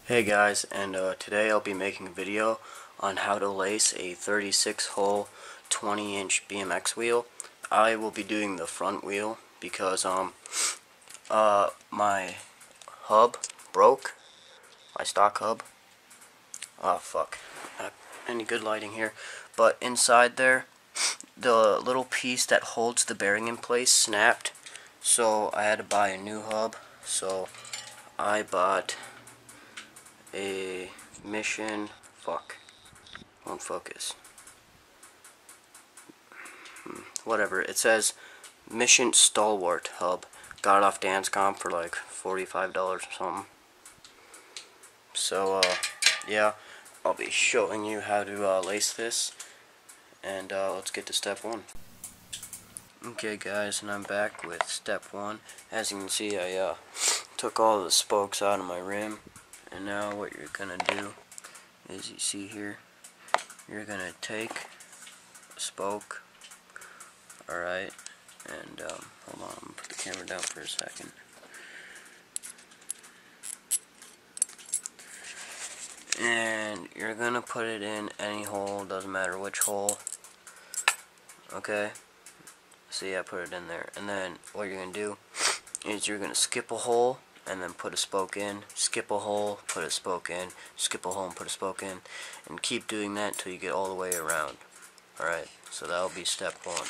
Hey guys, and today I'll be making a video on how to lace a 36-hole 20-inch BMX wheel. I will be doing the front wheel because my hub broke, my stock hub. Oh fuck, not any good lighting here. But inside there, the little piece that holds the bearing in place snapped, so I had to buy a new hub. So I bought a Mission, won't focus, whatever, it says Mission Stalwart hub. Got it off Dancecom for like $45 or something. So yeah, I'll be showing you how to lace this, and let's get to step one. Okay guys, and I'm back with step one. As you can see, I took all the spokes out of my rim, and now what you're gonna do is, you see here, you're gonna take a spoke, alright, and hold on, I'm gonna put the camera down for a second. And you're gonna put it in any hole, doesn't matter which hole. Okay, see, I put it in there. And then what you're gonna do is you're gonna skip a hole and then put a spoke in, skip a hole, put a spoke in, skip a hole and put a spoke in, and keep doing that until you get all the way around. Alright, so that'll be step one.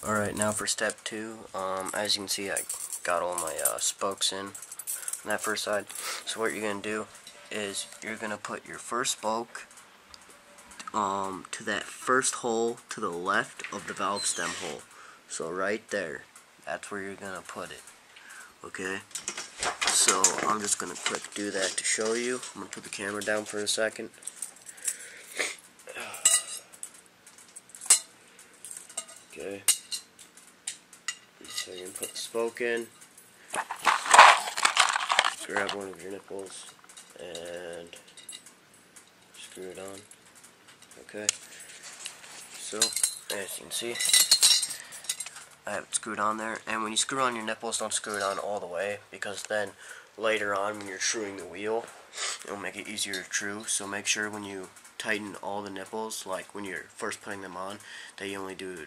Alright, now for step two, as you can see, I got all my spokes in on that first side. So what you're going to do is you're going to put your first spoke to that first hole to the left of the valve stem hole. So right there, that's where you're going to put it. Okay? So I'm just going to quick do that to show you. I'm going to put the camera down for a second. Okay. So you're going to put the spoke in, grab one of your nipples, and screw it on. Okay. So, as you can see, I have it screwed on there. And when you screw on your nipples, don't screw it on all the way, because then later on when you're truing the wheel, it'll make it easier to true. So make sure when you tighten all the nipples, like when you're first putting them on, that you only do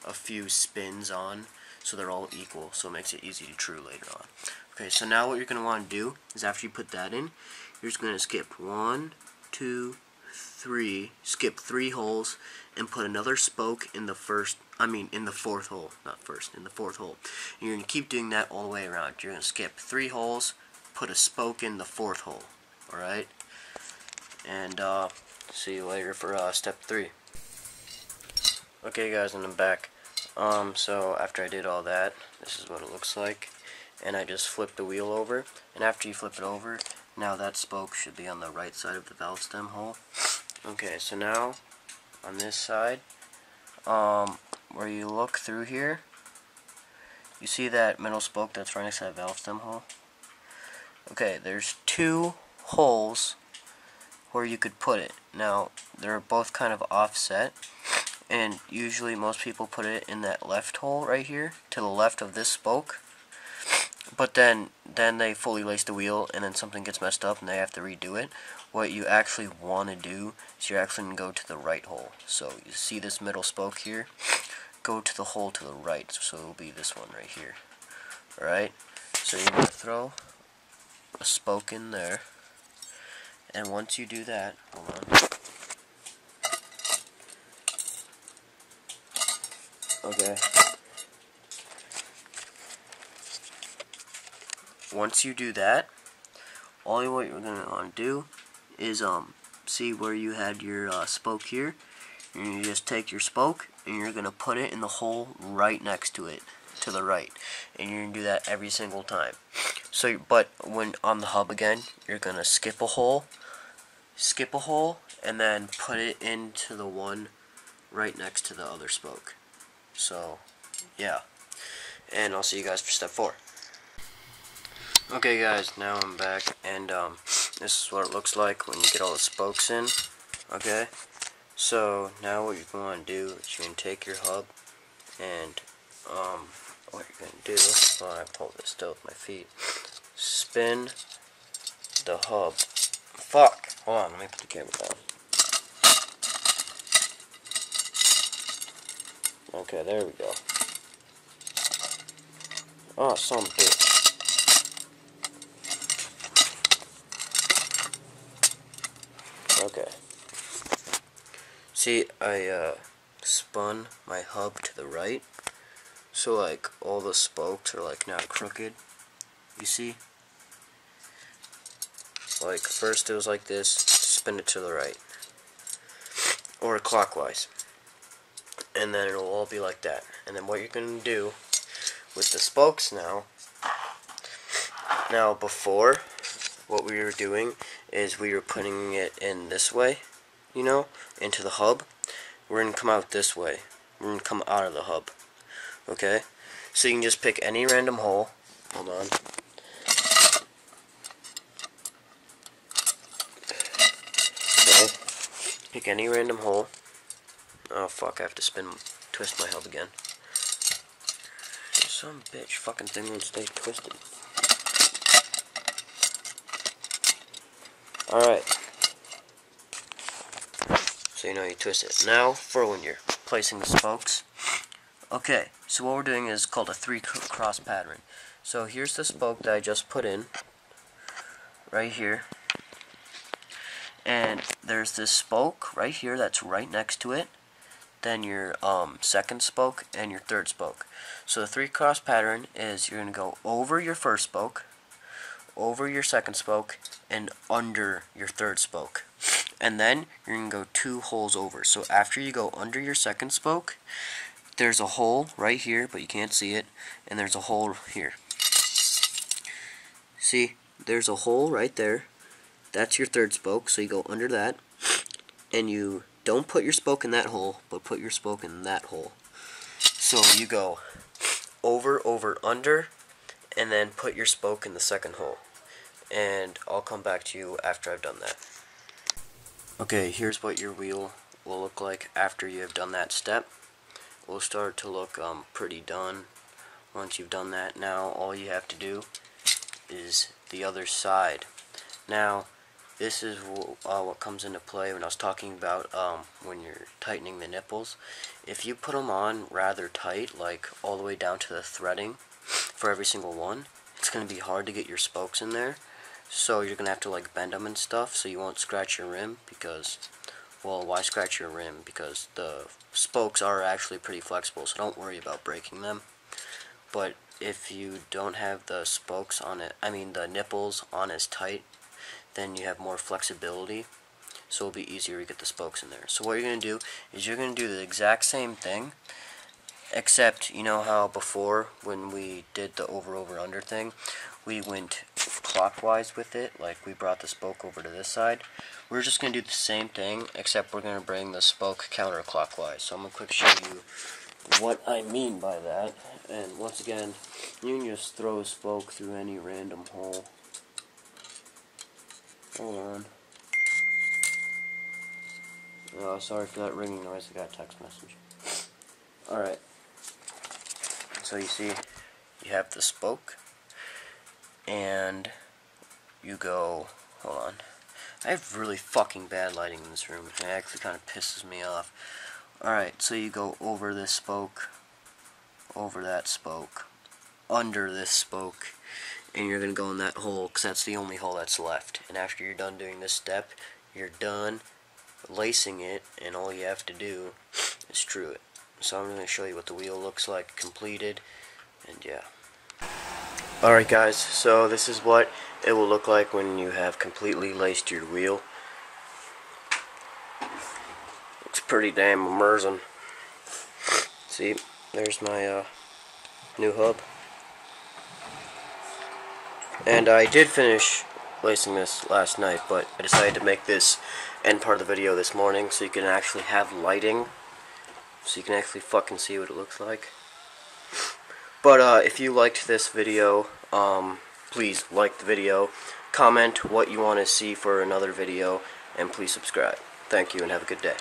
a few spins on, so they're all equal, so it makes it easy to true later on. Okay, so now what you're going to want to do is, after you put that in, you're just going to skip 1, 2, 3, skip 3 holes, and put another spoke in the in the fourth hole, not first, in the fourth hole. And you're going to keep doing that all the way around. You're going to skip 3 holes, put a spoke in the fourth hole, alright? And see you later for step 3. Okay guys, and I'm back. So after I did all that, this is what it looks like. And I just flipped the wheel over. And after you flip it over, now that spoke should be on the right side of the valve stem hole. Okay, so now on this side, where you look through here, you see that middle spoke that's right next to that valve stem hole? Okay, there's 2 holes where you could put it. Now, they're both kind of offset, and usually most people put it in that left hole right here, to the left of this spoke. But then they fully lace the wheel, and then something gets messed up and they have to redo it. What you actually want to do is you're actually going to go to the right hole. So you see this middle spoke here? Go to the hole to the right, so it'll be this one right here. Alright? So you're going to throw a spoke in there, and once you do that, hold on. Okay. Once you do that, all what you're going to want to do is see where you had your spoke here, and you just take your spoke and you're going to put it in the hole right next to it, to the right, and you're going to do that every single time. So, but when on the hub again, you're going to skip a hole, and then put it into the one right next to the other spoke. So, yeah. And I'll see you guys for step 4. Okay guys, now I'm back, and this is what it looks like when you get all the spokes in. Okay, so now what you're going to do is you're going to take your hub, and what you're going to do, while I hold this still with my feet, spin the hub. Fuck. Hold on, let me put the camera down. Okay, there we go. Oh, some bitch. Okay. See, I spun my hub to the right, so like all the spokes are like now crooked. You see? Like first it was like this, spin it to the right, or clockwise, and then it'll all be like that. And then what you're gonna do with the spokes now before, what we were doing is we were putting it in this way, you know, into the hub. We're gonna come out this way. We're gonna come out of the hub. Okay? So you can just pick any random hole. Hold on. Okay. Pick any random hole. Oh fuck, I have to twist my hub again. Some bitch fucking thing won't stay twisted. Alright. So you know you twist it. Now for when you're placing the spokes. Okay, so what we're doing is called a 3-cross pattern. So here's the spoke that I just put in. Right here. And there's this spoke right here that's right next to it. Then your second spoke and your third spoke. So the 3-cross pattern is you're going to go over your first spoke, over your second spoke, and under your third spoke. And then you're going to go 2 holes over. So after you go under your second spoke, there's a hole right here, but you can't see it, and there's a hole here. See, there's a hole right there. That's your third spoke, so you go under that, and you don't put your spoke in that hole, but put your spoke in that hole. So you go over, over, under, and then put your spoke in the second hole. And I'll come back to you after I've done that. Okay, here's what your wheel will look like after you have done that step. It will start to look pretty done once you've done that. Now all you have to do is the other side. Now this is what comes into play when I was talking about when you're tightening the nipples. If you put them on rather tight, like all the way down to the threading for every single one, it's going to be hard to get your spokes in there. So you're going to have to like bend them and stuff so you won't scratch your rim because, well, why scratch your rim? Because the spokes are actually pretty flexible, so don't worry about breaking them. But if you don't have the spokes on it, the nipples on as tight, then you have more flexibility, so it'll be easier to get the spokes in there. So what you're going to do is you're going to do the exact same thing, except you know how before when we did the over under thing, we went clockwise with it, like we brought the spoke over to this side. We're just going to do the same thing, except we're going to bring the spoke counterclockwise. So I'm going to quick show you what I mean by that. And once again, you can just throw a spoke through any random hole. Hold on. Oh, sorry for that ringing noise. I got a text message. Alright. So you see, you have the spoke, and you go, hold on. I have really fucking bad lighting in this room. It actually kind of pisses me off. Alright, so you go over this spoke, over that spoke, under this spoke, and you're going to go in that hole because that's the only hole that's left. And after you're done doing this step, you're done lacing it, and all you have to do is screw it. So I'm going to show you what the wheel looks like completed, and yeah. Alright guys, so this is what it will look like when you have completely laced your wheel. Looks pretty damn immersive. See, there's my new hub. And I did finish lacing this last night, but I decided to make this end part of the video this morning so you can actually have lighting, so you can actually fucking see what it looks like. But if you liked this video, please like the video, comment what you want to see for another video, and please subscribe. Thank you and have a good day.